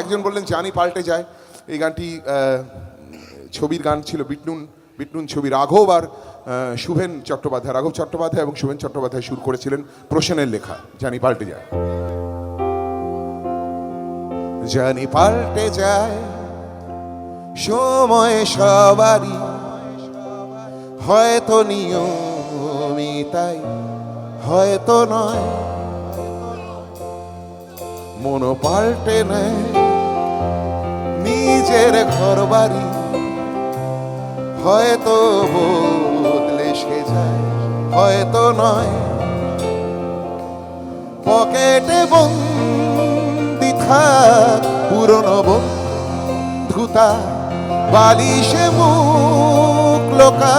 একজন বললেন জানি পাল্টে যায়। এই গানটি ছবির গান ছিল, বিটনুন ছবি। রাঘব চট্টোপাধ্যায় এবং শুভেন চট্টোপাধ্যায় সুর করেছিলেন, প্রসেনের লেখা জানি পাল্টে যায়। জানি পাল্টে যায় সময় সবারই, হয়তো নিয়মই তাই, হয়তো নয়। মন পাল্টে নেয় নিজের ঘর বাড়ি, হয়তো বদলে সে যায়, হয়তো নয়। পকেটে বন্দি থাক পুরনো বন্ধুতা, বালিশে মুখ লোকা,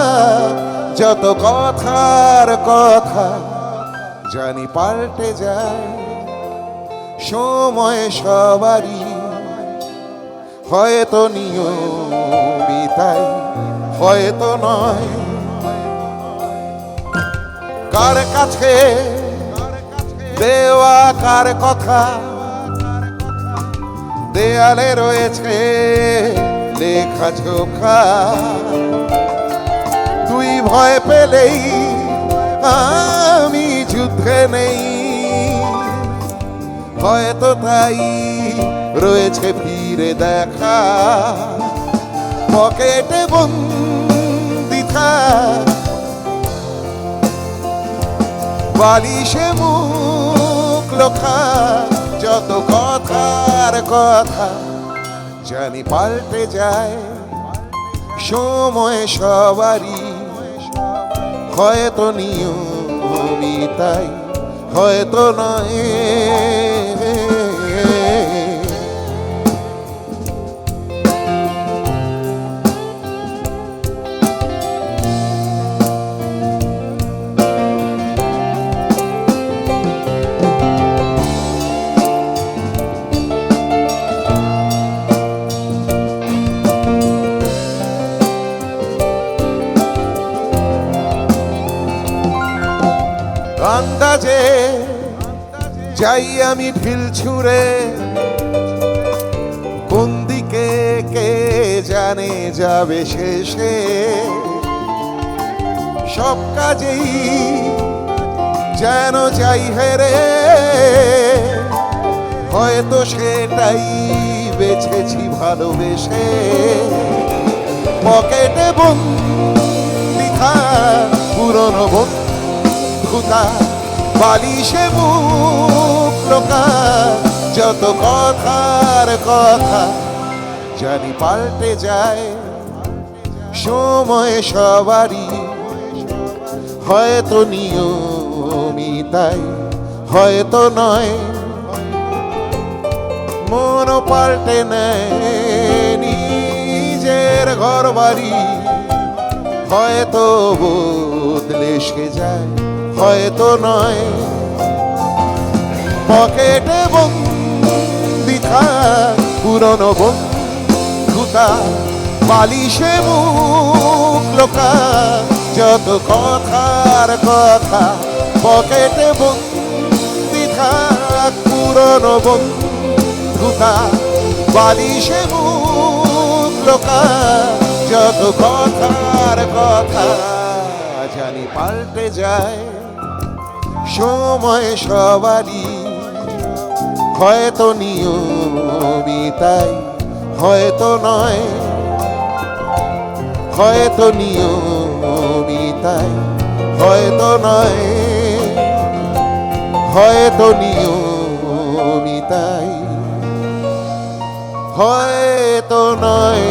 যত কথার কথা জানি পাল্টে যায় সময় সবারই, হয়তো নিয়মই তাই, হয়তো নয়। কার কাছে দেওয়া কার কথা, দেয়ালে রয়েছে লেখা ঝোঁকা। তুই ভয় পেলেই আমি যুদ্ধে নেই, হয়তো তাই রয়েছে ফিরে দেখা। পকেটে বন্দি থাক, বালিশে মুখ লোকা, যত কথার কথা জানি পাল্টে যায় সময় সবারই, হয়তো নিয়মই তাই, হয়তো নয়। আন্দাজে যাই আমি ঢিল ছুঁড়ে, কোন দিকে কে জানে যাবে শেষে। সব কাজেই যেন যাই হেরে, হয়তো সেটাই বেছেছি ভালোবেসে। পকেটে বন্দি থাক পুরনো বন্ধুতা, বালিশে মুখ লোকা, যত কথার কথা জানি পাল্টে যায় সময় সবারই, হয়তো নিয়মই তাই, হয়তো নয়। মন পাল্টে নেয় নিজের ঘর বাড়ি, হয়তো বদলে সে যায়, হয়তো নয়। পকেটে বন্দি থাক পুরনো বন্ধুতা, বালিশে মুখ লোকা, যত কথার কথা। পকেটে বন্দি থাক পুরনো বন্ধুতা, বালিশে মুখ লোকা, যত কথার কথা জানি পাল্টে যায় সময় সবারই, হয়তো নিয়মই তাই, হয়তো নয়। হয়তো নিয়মই তাই, হয়তো নয়। হয়তো নিয়মই তাই, হয়তো নয়।